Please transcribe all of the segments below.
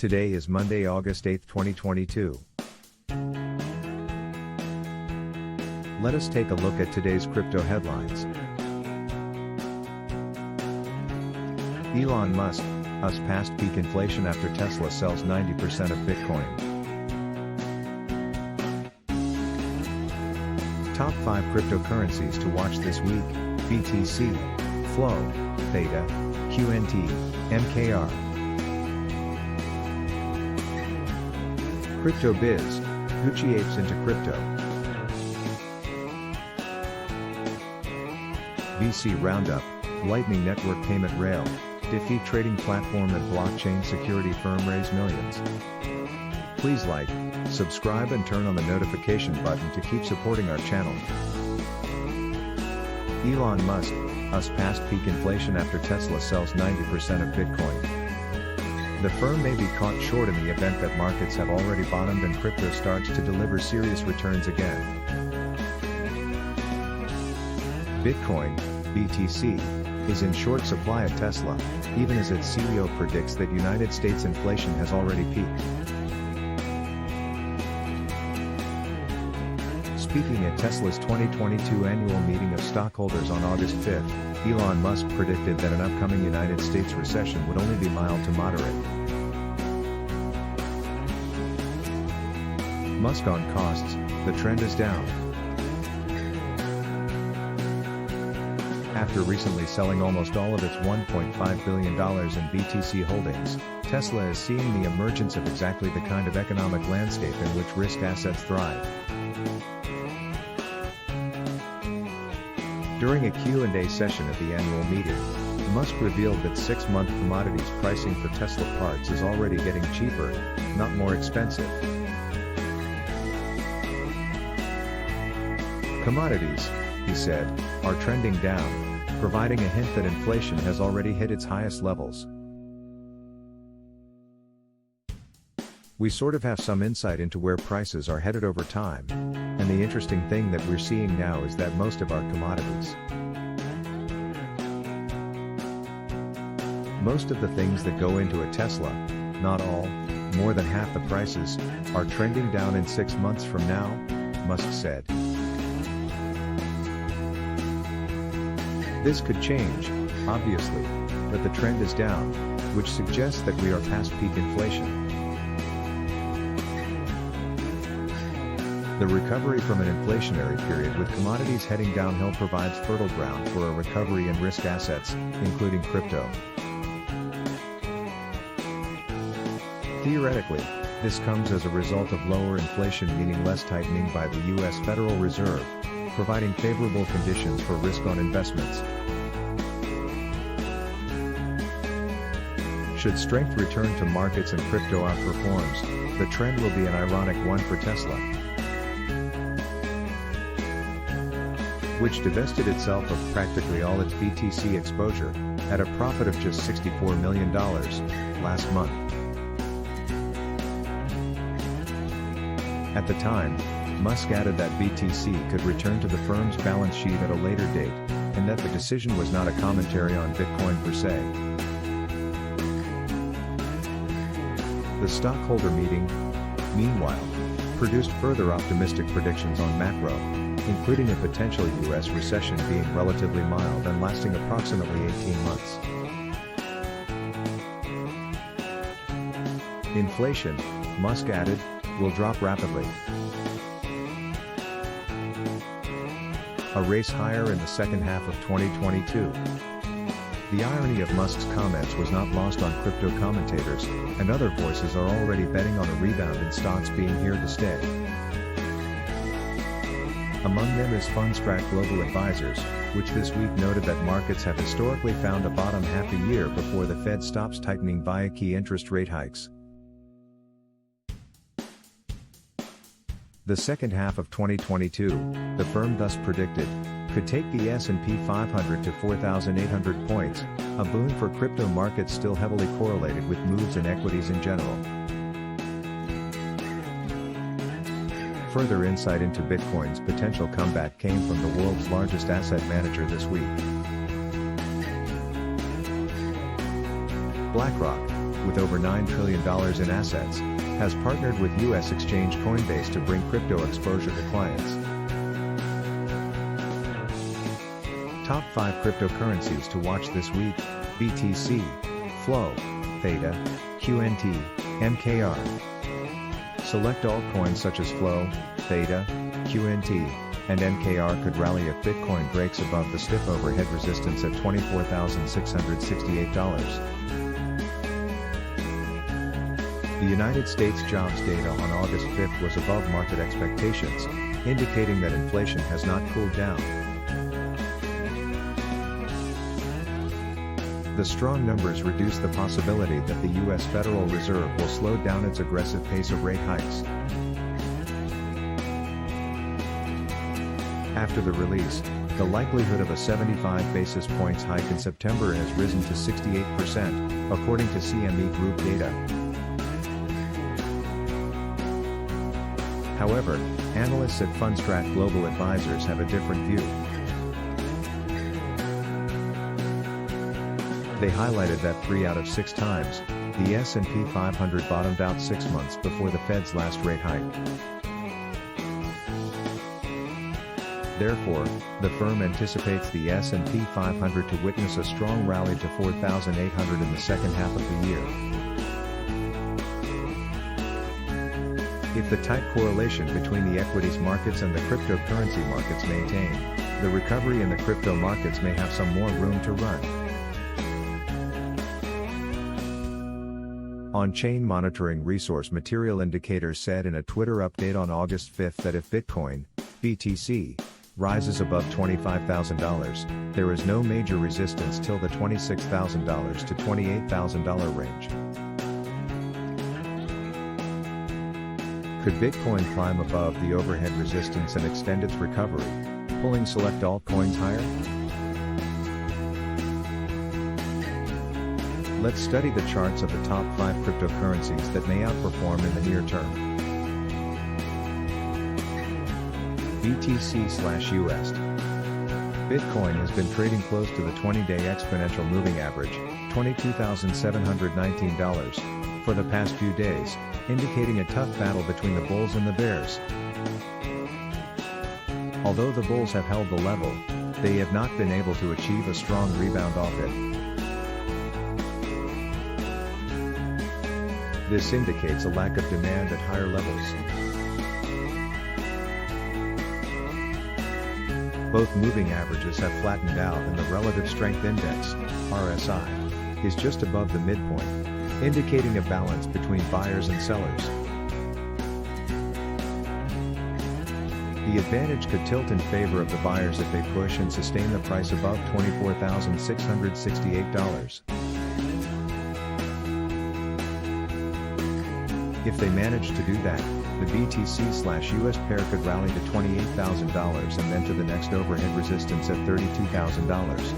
Today is Monday, August 8, 2022. Let us take a look at today's crypto headlines. Elon Musk, us past peak inflation after Tesla sells 90% of Bitcoin. Top 5 cryptocurrencies to watch this week: BTC, Flow, Theta, QNT, MKR. Crypto Biz, Gucci apes into crypto. VC Roundup, Lightning Network payment rail, defeat trading platform and blockchain security firm raise millions. Please like, subscribe and turn on the notification button to keep supporting our channel. Elon Musk, us past peak inflation after Tesla sells 90% of Bitcoin. The firm may be caught short in the event that markets have already bottomed and crypto starts to deliver serious returns again. Bitcoin, BTC, is in short supply at Tesla, even as its CEO predicts that United States inflation has already peaked. Speaking at Tesla's 2022 annual meeting of stockholders on August 5, Elon Musk predicted that an upcoming United States recession would only be mild to moderate. Musk on costs, the trend is down. After recently selling almost all of its $1.5 billion in BTC holdings, Tesla is seeing the emergence of exactly the kind of economic landscape in which risk assets thrive. During a Q&A session at the annual meeting, Musk revealed that 6-month commodities pricing for Tesla parts is already getting cheaper, not more expensive. Commodities, he said, are trending down, providing a hint that inflation has already hit its highest levels. We sort of have some insight into where prices are headed over time, and the interesting thing that we're seeing now is that most of our commodities, most of the things that go into a Tesla, not all, more than half the prices, are trending down in 6 months from now, Musk said. This could change, obviously, but the trend is down, which suggests that we are past peak inflation. The recovery from an inflationary period with commodities heading downhill provides fertile ground for a recovery in risk assets, including crypto. Theoretically, this comes as a result of lower inflation, meaning less tightening by the U.S. Federal Reserve, providing favorable conditions for risk-on investments. Should strength return to markets and crypto outperforms, the trend will be an ironic one for Tesla, which divested itself of practically all its BTC exposure, at a profit of just $64 million, last month. At the time, Musk added that BTC could return to the firm's balance sheet at a later date, and that the decision was not a commentary on Bitcoin per se. The stockholder meeting, meanwhile, produced further optimistic predictions on macro, including a potential U.S. recession being relatively mild and lasting approximately 18 months. Inflation, Musk added, will drop rapidly. A race higher in the second half of 2022. The irony of Musk's comments was not lost on crypto commentators, and other voices are already betting on a rebound in stocks being here to stay. Among them is Fundstrat Global Advisors, which this week noted that markets have historically found a bottom half a year before the Fed stops tightening via key interest rate hikes. The second half of 2022, the firm thus predicted, could take the S&P 500 to 4,800 points, a boon for crypto markets still heavily correlated with moves in equities in general. Further insight into Bitcoin's potential comeback came from the world's largest asset manager this week. BlackRock, with over $9 trillion in assets, has partnered with U.S. exchange Coinbase to bring crypto exposure to clients. Top 5 cryptocurrencies to watch this week: BTC, Flow, Theta, QNT, MKR. Select altcoins such as Flow, Theta, QNT, and MKR could rally if Bitcoin breaks above the stiff overhead resistance at $24,668. The United States jobs data on August 5th was above market expectations, indicating that inflation has not cooled down. The strong numbers reduce the possibility that the U.S. Federal Reserve will slow down its aggressive pace of rate hikes. After the release, the likelihood of a 75 basis points hike in September has risen to 68%, according to CME Group data. However, analysts at Fundstrat Global Advisors have a different view. They highlighted that 3 out of 6 times, the S&P 500 bottomed out 6 months before the Fed's last rate hike. Therefore, the firm anticipates the S&P 500 to witness a strong rally to 4,800 in the second half of the year. If the tight correlation between the equities markets and the cryptocurrency markets maintain, the recovery in the crypto markets may have some more room to run. On-chain monitoring resource material indicators said in a Twitter update on August 5 that if Bitcoin, BTC, rises above $25,000, there is no major resistance till the $26,000 to $28,000 range. Could Bitcoin climb above the overhead resistance and extend its recovery, pulling select altcoins higher? Let's study the charts of the top 5 cryptocurrencies that may outperform in the near term. BTC/USD. Bitcoin has been trading close to the 20-day exponential moving average, $22,719, for the past few days, indicating a tough battle between the bulls and the bears. Although the bulls have held the level, they have not been able to achieve a strong rebound off it. This indicates a lack of demand at higher levels. Both moving averages have flattened out and the Relative Strength Index, RSI, is just above the midpoint, indicating a balance between buyers and sellers. The advantage could tilt in favor of the buyers if they push and sustain the price above $24,668. If they manage to do that, the BTC/US pair could rally to $28,000 and then to the next overhead resistance at $32,000.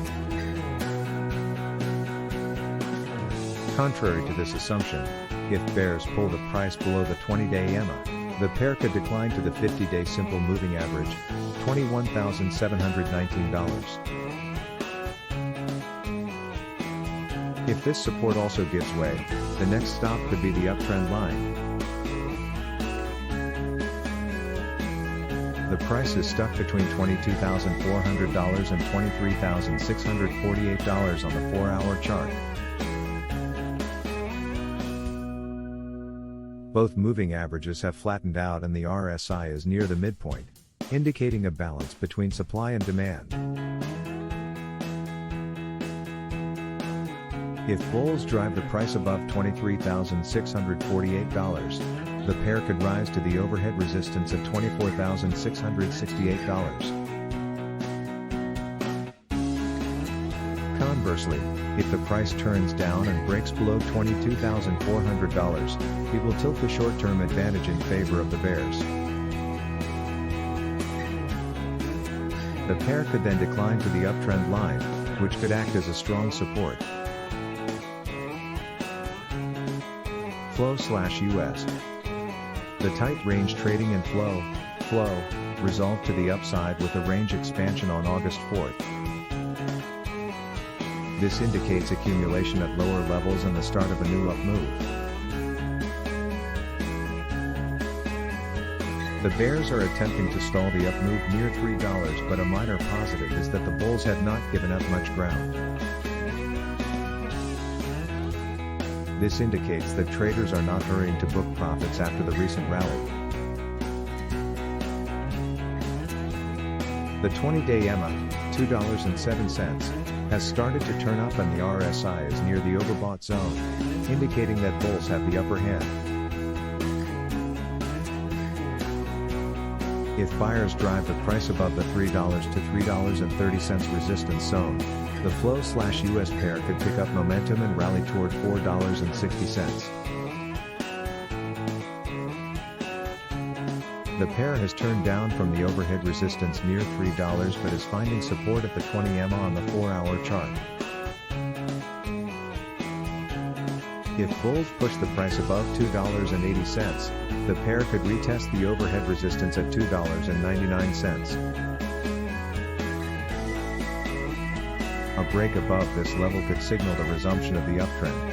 Contrary to this assumption, if bears pull the price below the 20-day EMA, the pair could decline to the 50-day simple moving average, $21,719. If this support also gives way, the next stop could be the uptrend line. The price is stuck between $22,400 and $23,648 on the 4-hour chart. Both moving averages have flattened out and the RSI is near the midpoint, indicating a balance between supply and demand. If bulls drive the price above $23,648, the pair could rise to the overhead resistance at $24,668. Conversely, if the price turns down and breaks below $22,400, it will tilt the short-term advantage in favor of the bears. The pair could then decline to the uptrend line, which could act as a strong support. Flow/US. The tight range trading in Flow resolved to the upside with a range expansion on August 4. This indicates accumulation at lower levels and the start of a new up move. The bears are attempting to stall the up move near $3, but a minor positive is that the bulls have not given up much ground. This indicates that traders are not hurrying to book profits after the recent rally. The 20-day EMA, $2.07, has started to turn up and the RSI is near the overbought zone, indicating that bulls have the upper hand. If buyers drive the price above the $3 to $3.30 resistance zone, the flow/US pair could pick up momentum and rally toward $4.60. The pair has turned down from the overhead resistance near $3 but is finding support at the 20 EMA on the 4-hour chart. If bulls push the price above $2.80, the pair could retest the overhead resistance at $2.99. A break above this level could signal the resumption of the uptrend.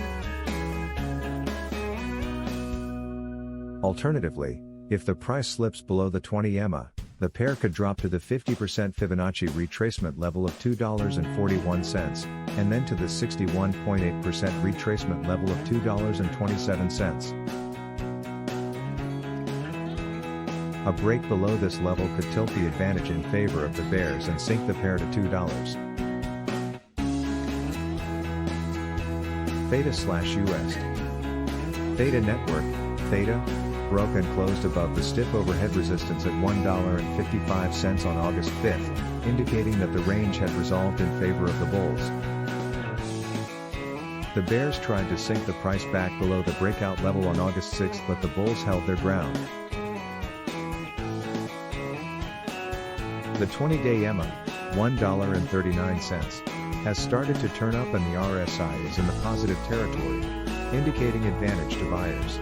Alternatively, if the price slips below the 20 EMA, the pair could drop to the 50% Fibonacci retracement level of $2.41, and then to the 61.8% retracement level of $2.27. A break below this level could tilt the advantage in favor of the bears and sink the pair to $2. Theta/USD. Theta Network, Theta, broke and closed above the stiff overhead resistance at $1.55 on August 5th, indicating that the range had resolved in favor of the bulls. The bears tried to sink the price back below the breakout level on August 6th, but the bulls held their ground. The 20-day EMA, $1.39, has started to turn up and the RSI is in the positive territory, indicating advantage to buyers.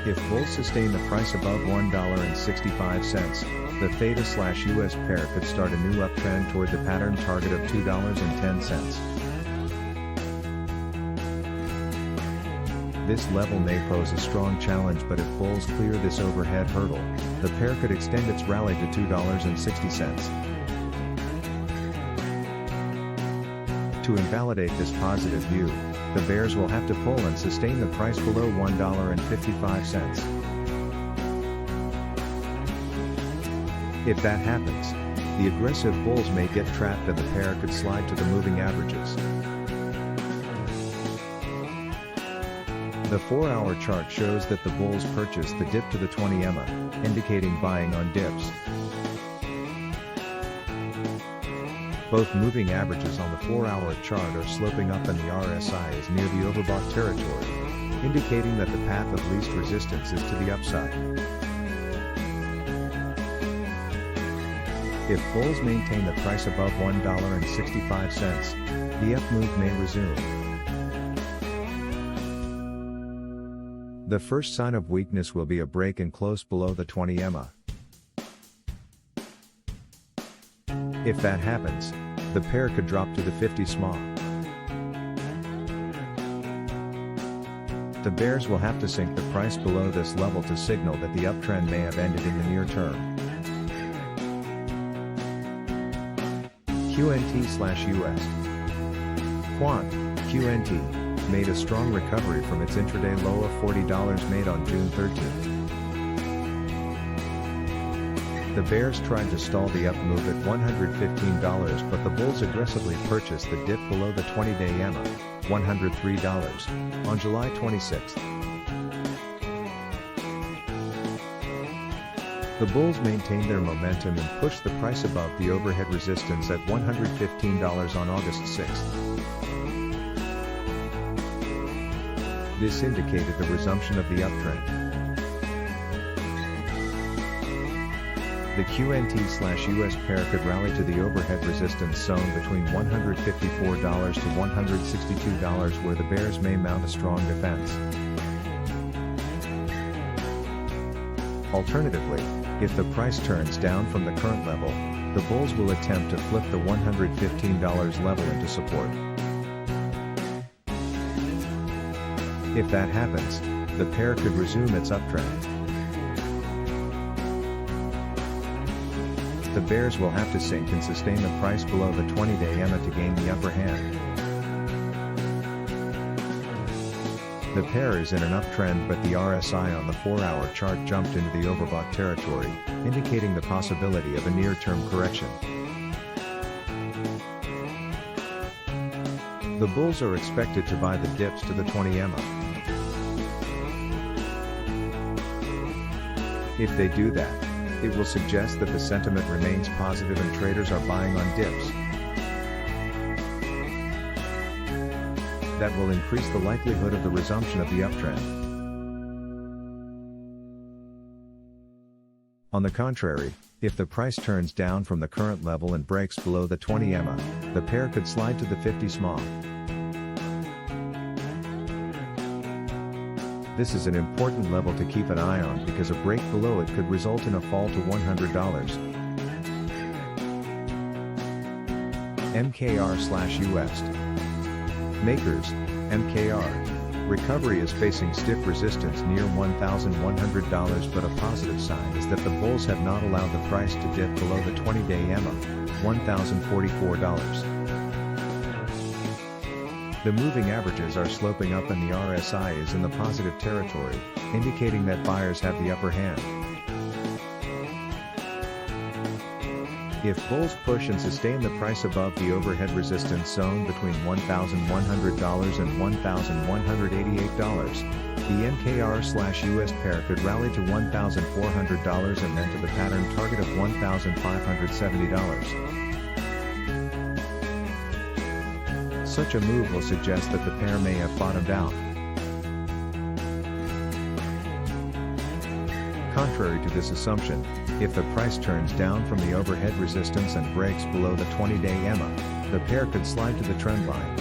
If bulls sustain the price above $1.65, the Theta/US pair could start a new uptrend toward the pattern target of $2.10. This level may pose a strong challenge, but if bulls clear this overhead hurdle, the pair could extend its rally to $2.60. To invalidate this positive view, the bears will have to pull and sustain the price below $1.55. If that happens, the aggressive bulls may get trapped and the pair could slide to the moving averages. The 4-hour chart shows that the bulls purchased the dip to the 20 EMA, indicating buying on dips. Both moving averages on the 4-hour chart are sloping up and the RSI is near the overbought territory, indicating that the path of least resistance is to the upside. If bulls maintain the price above $1.65, the up move may resume. The first sign of weakness will be a break and close below the 20 EMA. If that happens, the pair could drop to the 50 SMA. The bears will have to sink the price below this level to signal that the uptrend may have ended in the near term. QNT/USD. Quant, QNT, made a strong recovery from its intraday low of $40 made on June 13th. The bears tried to stall the up move at $115, but the bulls aggressively purchased the dip below the 20-day EMA, $103, on July 26th. The bulls maintained their momentum and pushed the price above the overhead resistance at $115 on August 6th. This indicated the resumption of the uptrend. The QNT/US pair could rally to the overhead resistance zone between $154 to $162, where the bears may mount a strong defense. Alternatively, if the price turns down from the current level, the bulls will attempt to flip the $115 level into support. If that happens, the pair could resume its uptrend. The bears will have to sink and sustain the price below the 20-day EMA to gain the upper hand. The pair is in an uptrend, but the RSI on the 4-hour chart jumped into the overbought territory, indicating the possibility of a near-term correction. The bulls are expected to buy the dips to the 20 EMA. If they do that, it will suggest that the sentiment remains positive and traders are buying on dips. That will increase the likelihood of the resumption of the uptrend. On the contrary, if the price turns down from the current level and breaks below the 20 EMA, the pair could slide to the 50 SMA. This is an important level to keep an eye on because a break below it could result in a fall to $100. MKR/US. Makers, MKR. Recovery is facing stiff resistance near $1,100, but a positive sign is that the bulls have not allowed the price to dip below the 20-day EMA, $1,044. The moving averages are sloping up and the RSI is in the positive territory, indicating that buyers have the upper hand. If bulls push and sustain the price above the overhead resistance zone between $1,100 and $1,188, the MKR/US pair could rally to $1,400 and then to the pattern target of $1,570. Such a move will suggest that the pair may have bottomed out. Contrary to this assumption, if the price turns down from the overhead resistance and breaks below the 20-day EMA, the pair could slide to the trend line.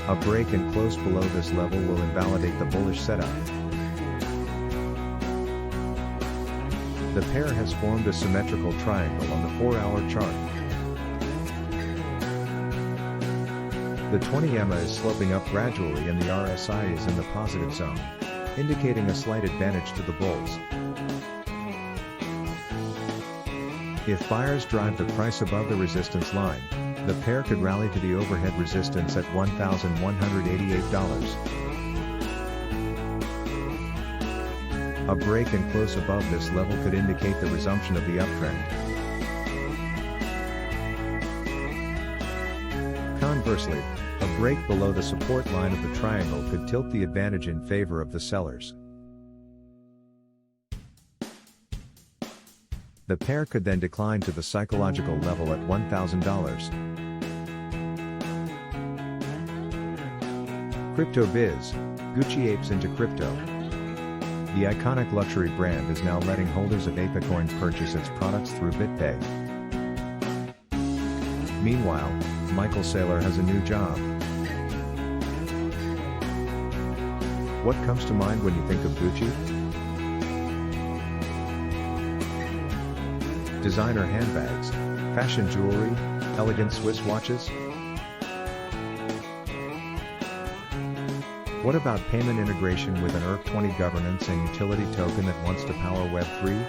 A break and close below this level will invalidate the bullish setup. The pair has formed a symmetrical triangle on the 4-hour chart. The 20 EMA is sloping up gradually and the RSI is in the positive zone, indicating a slight advantage to the bulls. If buyers drive the price above the resistance line, the pair could rally to the overhead resistance at $1,188. A break and close above this level could indicate the resumption of the uptrend. Conversely, a break below the support line of the triangle could tilt the advantage in favor of the sellers. The pair could then decline to the psychological level at $1,000. Crypto Biz, Gucci apes into crypto. The iconic luxury brand is now letting holders of ApeCoin purchase its products through BitPay. Meanwhile, Michael Saylor has a new job. What comes to mind when you think of Gucci? Designer handbags, fashion jewelry, elegant Swiss watches? What about payment integration with an ERC20 governance and utility token that wants to power Web3?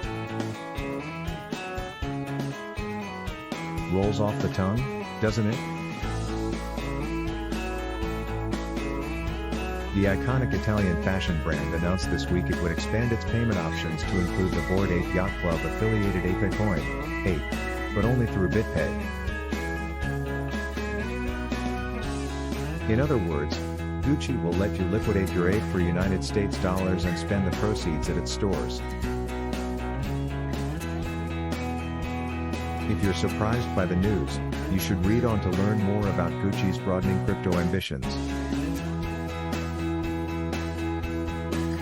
Rolls off the tongue, doesn't it? The iconic Italian fashion brand announced this week it would expand its payment options to include the Bored Ape Yacht Club affiliated ApeCoin, Ape, but only through BitPay. In other words, Gucci will let you liquidate your ape for United States dollars and spend the proceeds at its stores. If you're surprised by the news, you should read on to learn more about Gucci's broadening crypto ambitions.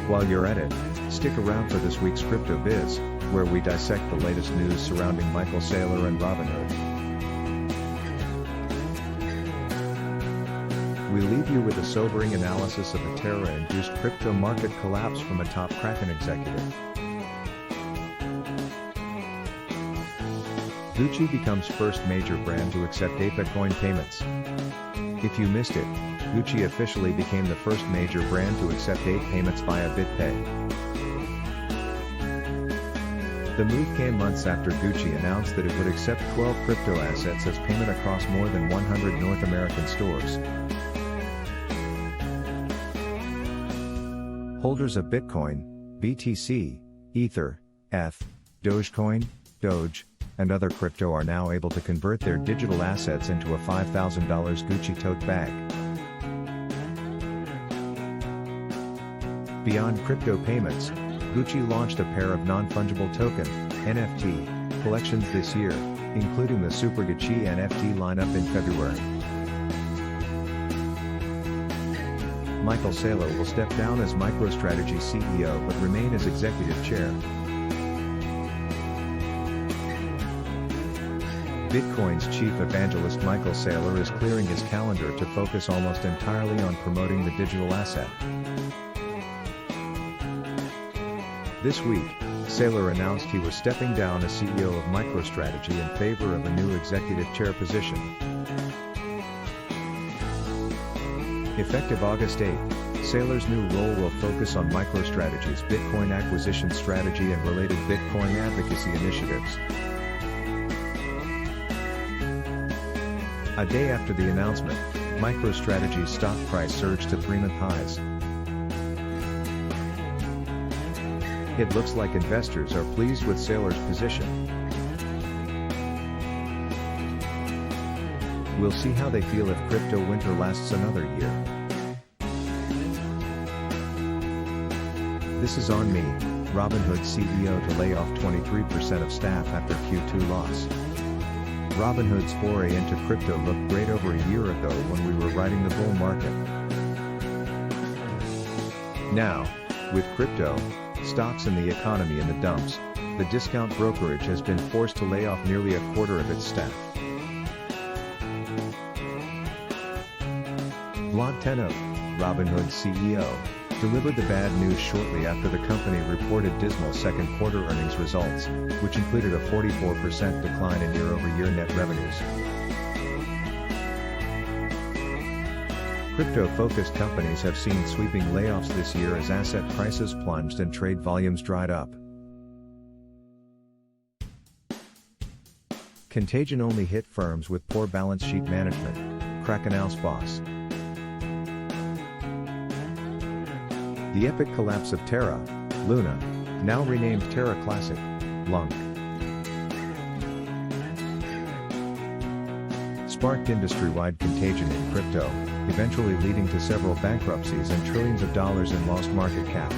While you're at it, stick around for this week's Crypto Biz, where we dissect the latest news surrounding Michael Saylor and Robinhood. We leave you with a sobering analysis of a terror-induced crypto market collapse from a top Kraken executive. Gucci becomes first major brand to accept 8 Bitcoin payments. If you missed it, Gucci officially became the first major brand to accept 8 payments via BitPay. The move came months after Gucci announced that it would accept 12 crypto assets as payment across more than 100 North American stores. Holders of Bitcoin, BTC, Ether, ETH, Dogecoin, Doge, and other crypto are now able to convert their digital assets into a $5,000 Gucci tote bag. Beyond crypto payments, Gucci launched a pair of non-fungible token (NFT) collections this year, including the Super Gucci NFT lineup in February. Michael Saylor will step down as MicroStrategy CEO but remain as executive chair. Bitcoin's chief evangelist Michael Saylor is clearing his calendar to focus almost entirely on promoting the digital asset. This week, Saylor announced he was stepping down as CEO of MicroStrategy in favor of a new executive chair position. Effective August 8, Saylor's new role will focus on MicroStrategy's Bitcoin acquisition strategy and related Bitcoin advocacy initiatives. A day after the announcement, MicroStrategy's stock price surged to 3-month highs. It looks like investors are pleased with Saylor's position. We'll see how they feel if crypto winter lasts another year. This is on me, Robinhood CEO to lay off 23% of staff after Q2 loss. Robinhood's foray into crypto looked great over a year ago when we were riding the bull market. Now, with crypto, stocks and the economy in the dumps, the discount brokerage has been forced to lay off nearly a quarter of its staff. Vlad Tenev, Robinhood's CEO, delivered the bad news shortly after the company reported dismal second quarter earnings results, which included a 44% decline in year-over-year net revenues. Crypto-focused companies have seen sweeping layoffs this year as asset prices plunged and trade volumes dried up. Contagion only hit firms with poor balance sheet management, Kraken's boss. The epic collapse of Terra, Luna, now renamed Terra Classic, Lunk, sparked industry-wide contagion in crypto, eventually leading to several bankruptcies and trillions of dollars in lost market cap.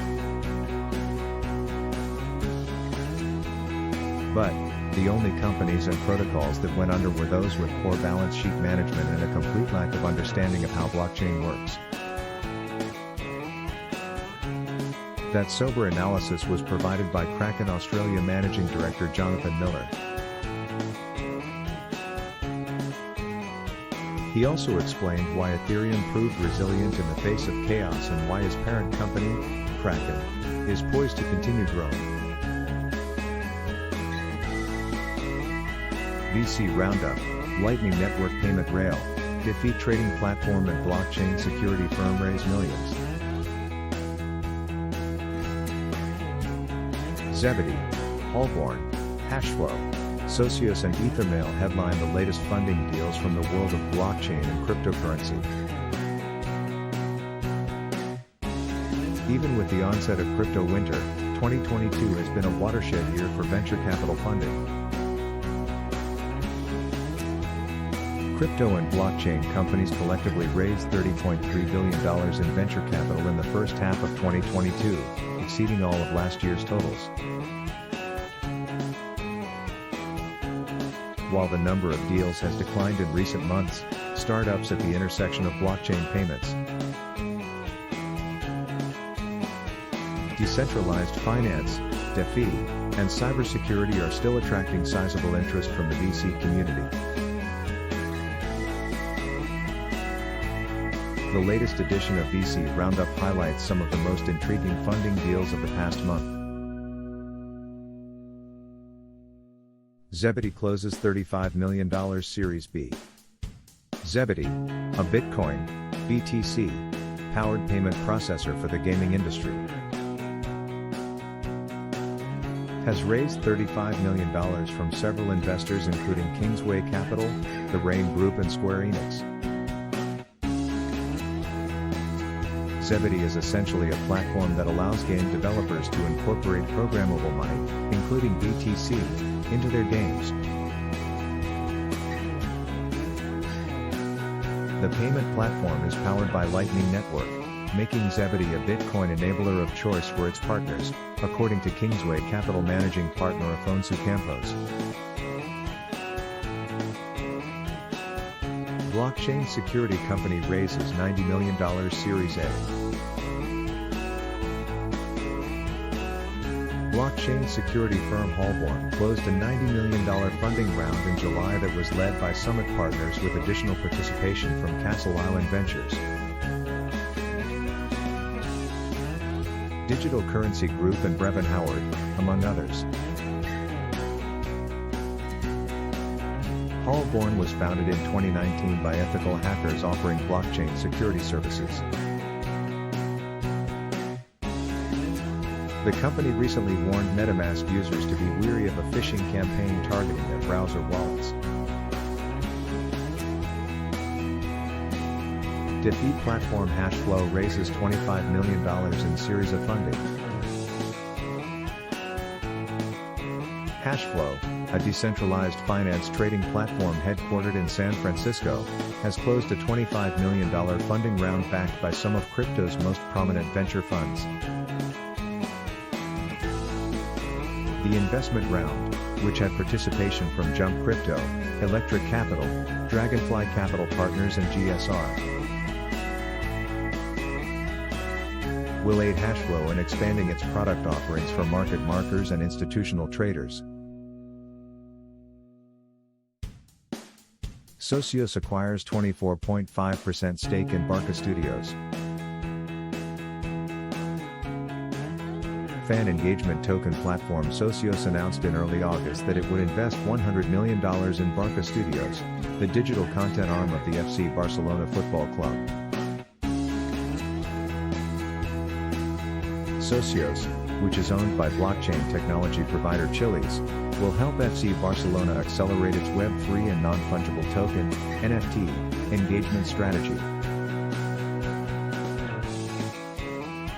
But, the only companies and protocols that went under were those with poor balance sheet management and a complete lack of understanding of how blockchain works. That sober analysis was provided by Kraken Australia Managing Director Jonathan Miller. He also explained why Ethereum proved resilient in the face of chaos and why his parent company, Kraken, is poised to continue growing. VC Roundup, Lightning Network Payment Rail, defeat trading platform and blockchain security firm raise millions. Zebedee, Holborn, Hashflow, Socios and Ethermail headline the latest funding deals from the world of blockchain and cryptocurrency. Even with the onset of crypto winter, 2022 has been a watershed year for venture capital funding. Crypto and blockchain companies collectively raised $30.3 billion in venture capital in the first half of 2022, exceeding all of last year's totals. While the number of deals has declined in recent months, startups at the intersection of blockchain payments, decentralized finance, DeFi, and cybersecurity are still attracting sizable interest from the VC community. The latest edition of VC Roundup highlights some of the most intriguing funding deals of the past month. Zebedee closes $35 million Series B. Zebedee, a Bitcoin, BTC, powered payment processor for the gaming industry, has raised $35 million from several investors including Kingsway Capital, the Rain Group and Square Enix. Zebedee is essentially a platform that allows game developers to incorporate programmable money, including BTC, into their games. The payment platform is powered by Lightning Network, making Zebedee a Bitcoin enabler of choice for its partners, according to Kingsway Capital managing partner Afonso Campos. Blockchain security company raises $90 million Series A. Blockchain security firm Hallborn closed a $90 million funding round in July that was led by Summit Partners with additional participation from Castle Island Ventures, Digital Currency Group and Brevin Howard, among others. Hallborn was founded in 2019 by ethical hackers offering blockchain security services. The company recently warned MetaMask users to be wary of a phishing campaign targeting their browser wallets. DeFi platform Hashflow raises $25 million in series of funding. Hashflow, a decentralized finance trading platform headquartered in San Francisco, has closed a $25 million funding round backed by some of crypto's most prominent venture funds. The investment round, which had participation from Jump Crypto, Electric Capital, Dragonfly Capital Partners and GSR, will aid Hashflow in expanding its product offerings for market markers and institutional traders. Socios acquires 24.5% stake in Barca Studios. Fan engagement token platform Socios announced in early August that it would invest $100 million in Barca Studios, the digital content arm of the FC Barcelona Football Club. Socios, which is owned by blockchain technology provider Chiliz, will help FC Barcelona accelerate its Web3 and non-fungible token (NFT) engagement strategy.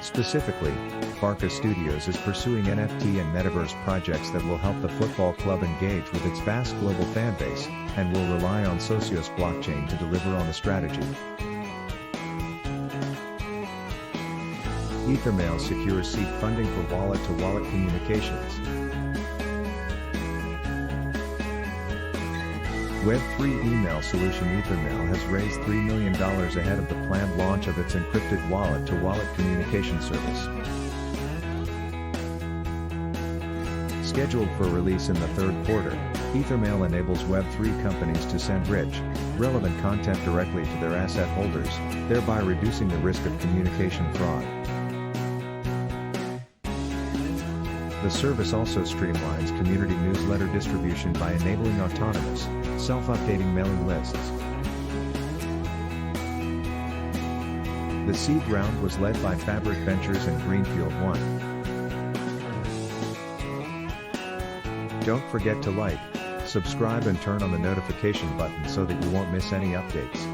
Specifically, Barca Studios is pursuing NFT and metaverse projects that will help the football club engage with its vast global fan base, and will rely on Socios blockchain to deliver on the strategy. Ethermail secures seed funding for wallet-to-wallet communications. Web3 email solution Ethermail has raised $3 million ahead of the planned launch of its encrypted wallet-to-wallet communication service. Scheduled for release in the third quarter, Ethermail enables Web3 companies to send rich, relevant content directly to their asset holders, thereby reducing the risk of communication fraud. The service also streamlines community newsletter distribution by enabling autonomous, self-updating mailing lists. The seed round was led by Fabric Ventures and Greenfield One. Don't forget to like, subscribe and turn on the notification button so that you won't miss any updates.